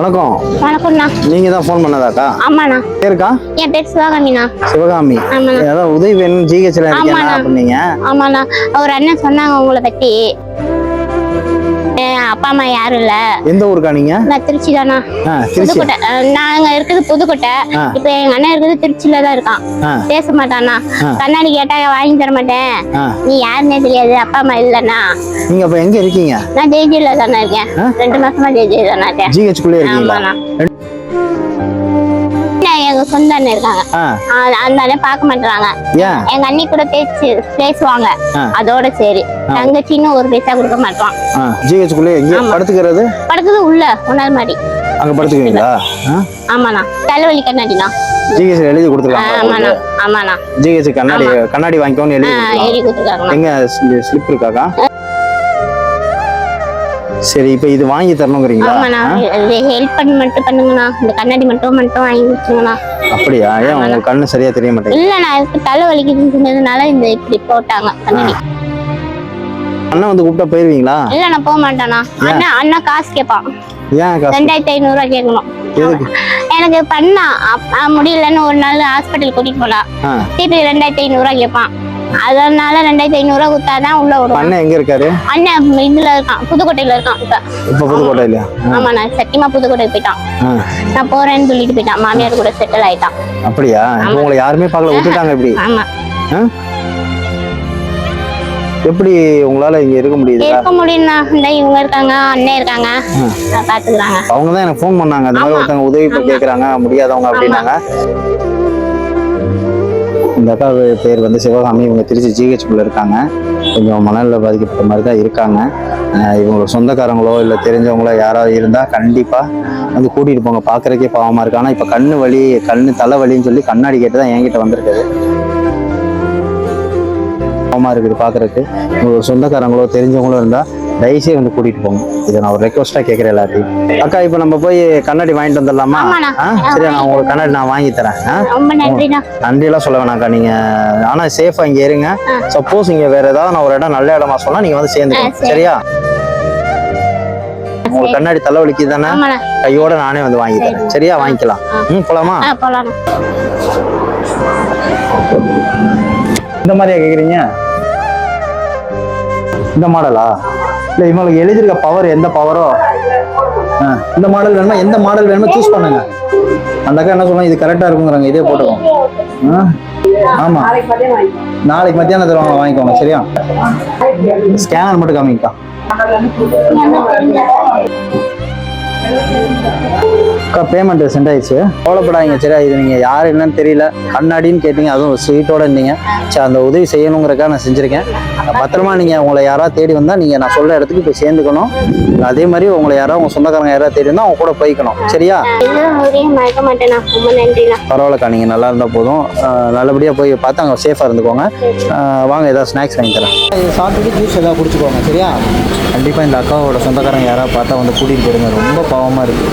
வணக்கம். வணக்கம்ண்ணா. நீங்க தான் ஃபோன் பண்ணதாக்கா? ஆமாண்ணா. பேருக்கா? என் பேர் சிவகாமிண்ணா. சிவகாமி. ஏதாவது உதவி வேணும் ஜிஹெச்ல இருக்கேன் அப்படின்னீங்க. ஆமாண்ணா. ஒரு அண்ணன் சொன்னாங்க உங்களை பத்தி. அப்பா அம்மா யாரும் இல்ல. எந்த ஊருக்கா நீங்க? நான் திருச்சி தானா. புதுக்கோட்டை. நாங்க இருக்குது புதுக்கோட்டை. இப்ப எங்க அண்ணன் இருக்குது திருச்சியில தான் இருக்கான். பேச மாட்டானா. கண்ணாடி கேட்டா வாங்கி தர மாட்டேன், நீ யாருன்னே தெரியாது, அப்பா அம்மா இல்லன்னா. நீங்க அப்ப எங்க இருக்கீங்க? நான் ஜெய்ஜில தானே இருக்கேன். 2 மாசமா ஜெய்ஜில தானே இருக்கேன். ஜிஹெச் குள்ளே இருக்கீங்களா? ஆமாண்ணா. எங்க சொந்த அண்ணன் இருக்காங்க, அந்த அண்ணன் பார்க்க மாட்டாங்க. எங்க அண்ணி கூட பேசுவாங்க, அதோட சரி. தங்கச்சின்னு ஒரு பைசா கொடுக்க மாட்டோம். ஜிஹெச் குள்ளே எங்க படுத்துக்கிறது? படுக்குது உள்ள உணர் மாதிரி. அங்க படுத்துக்குவீங்களா? ஆமாண்ணா. தலைவலி கண்ணாடிண்ணா. ஜிஹெச் எழுதி கொடுத்துருக்காங்க. ஆமாண்ணா. ஆமாண்ணா. ஜிஹெச் கண்ணாடி வாங்கிக்கோன்னு எழுதி கொடுத்துருக்காங்க. எங்க ஸ்லிப் இருக்காக்கா? சரி, இப்ப இது வாங்கி தரணுங்கிறீங்களா? ஆமாண்ணா. ஹெல்ப் பண்ணி மட்டும் பண்ணுங்கண்ணா. இந்த கண்ணாடி மட்டும் வாங்கி கொடுத்துருங்கண்ணா. அப்படியா? ஏன் உங்களுக்கு கண்ணு சரியா தெரிய மாட்டேங்குது? இல்லண்ணா, எனக்கு தலை வலிக்குதுன்னு சொன்னதுனால இந்த இப்படி போட்டாங்க கண்ணாடி. அண்ணா வந்து கூப்பிட்டா போயிருவீங்களா? இல்ல, நான் போக மாட்டேண்ணா. அண்ணா காசு கேட்பான். ஏன் காசு? 2500 ரூபா கேட்கணும். எனக்கு பண்ணா முடியலன்னு ஒரு நாள் ஹாஸ்பிட்டல் கூட்டிட்டு போனா திருப்பி 2500 ரூபா கேட்பான். அதனால 2500 ரூபா கொடுத்தாதான் உள்ள விடுவோம். அண்ணன் எங்க இருக்காரு? அண்ணன் இதுல இருக்கான், புதுக்கோட்டையில இருக்கான். இப்ப புதுக்கோட்டையில? ஆமா, நான் சத்தியமா புதுக்கோட்டைக்கு போயிட்டான். நான் போறேன்னு சொல்லிட்டு போயிட்டான். மாமியார் கூட செட்டில் ஆயிட்டான். அப்படியா? உங்களை யாருமே பார்க்கல, விட்டுட்டாங்க இப்படி? ஆமா. எப்படி உங்களால இங்க இருக்க முடியுது? இருக்க முடியும்னா இவங்க இருக்காங்க, அண்ணன் இருக்காங்க, பாத்துக்கிறாங்க. அவங்க தான் எனக்கு ஃபோன் பண்ணாங்க, இந்த மாதிரி ஒருத்தவங்க உதவி கேட்கறாங்க, முடியாதவங்க அப்படின்னாங்க. இந்த அக்கா பேர் வந்து சிவகாமி. இவங்க திருச்சி ஜிஹெச் குள்ள இருக்காங்க. கொஞ்சம் மனநல பாதிக்கப்பட்ட மாதிரி தான் இருக்காங்க. இவங்களோட சொந்தக்காரங்களோ இல்லை தெரிஞ்சவங்களோ யாராவது இருந்தால் கண்டிப்பாக வந்து கூட்டிகிட்டு போங்க. பார்க்குறக்கே பாவமாக இருக்கு. ஆனால் இப்போ கண்ணு வலி, தலை வலின்னு சொல்லி கண்ணாடி கேட்டு தான் என்கிட்ட வந்திருக்குது. பாவமாக இருக்குது பார்க்குறக்கு. உங்களோட சொந்தக்காரங்களோ தெரிஞ்சவங்களோ இருந்தால் தயவுசெய்து வந்து கூட்டிட்டு போங்க. இதை நான் ஒரு ரெக்வஸ்டா கேட்கறேன் எல்லாத்தையும். அக்கா, இப்ப நம்ம போய் கண்ணாடி வாங்கிட்டு வந்துடலாமா? சரி, நான் உங்களுக்கு கண்ணாடி நான் வாங்கி தரேன். நன்றி எல்லாம் சொல்ல வேணாக்கா. நீங்க ஆனா சேஃபா இங்க இருங்க. சப்போஸ் இங்க வேற ஏதாவது நான் ஒரு இடம் நல்ல இடமா சொன்னா நீங்க வந்து சேர்ந்துக்கணும், சரியா? உங்களுக்கு கண்ணாடி தலைவலிக்கு தானே, கையோட நானே வந்து வாங்கி தரேன், சரியா? வாங்கிக்கலாம். போலாமா? இந்த மாதிரியா கேக்குறீங்க? இந்த மாடலா? இல்லை, இவங்களுக்கு எழுதிருக்க பவர் எந்த பவரோ இந்த மாடல் வேணுமா, எந்த மாடல் வேணுமோ சூஸ் பண்ணுங்க. அந்த அக்கா என்ன சொல்லுவாங்க, இது கரெக்டா இருக்குங்கிறாங்க, இதே போட்டுக்கோங்க. ஆமா, நாளைக்கு மத்தியானம் தருவாங்க, வாங்கிக்கோங்க, சரியா? ஸ்கேனர் மட்டும் காமிங்கக்கா. அக்கா, பேமெண்ட் சென்ட் ஆயிடுச்சு, கவலைப்படாதீங்க, சரியா? இது நீங்க யாரு என்னன்னு தெரியல, கண்ணாடின்னு கேட்டீங்க, அதுவும் ஸ்வீட்டோட இருந்தீங்க. சரி, அந்த உதவி செய்யணுங்கிறக்கா நான் செஞ்சிருக்கேன். பத்திரமா நீங்க உங்களை யாராவது தேடி வந்தா நீங்க நான் சொல்ற இடத்துக்கு போய் சேர்ந்துக்கணும். அதே மாதிரி உங்களை யாராவது உங்க சொந்தக்காரங்க யாராவது தேடி வந்தா அவங்க கூட போய்க்கணும், சரியா? பரவாயில்லக்கா, நீங்க நல்லா இருந்தா போதும். நல்லபடியா போய் பார்த்து அங்க சேஃபா இருந்துக்கோங்க. வாங்க, ஏதாவது ஸ்நாக்ஸ் வாங்கி தரேன். சாப்பிட்டுட்டு ஜூஸ் ஏதாவது குடிச்சுக்கோங்க, சரியா? கண்டிப்பா இந்த அக்காவோட சொந்தக்காரங்க யாராவது பார்த்தா வந்து கூட்டிட்டு போயிருங்க, ரொம்ப பாவமா இருக்கு.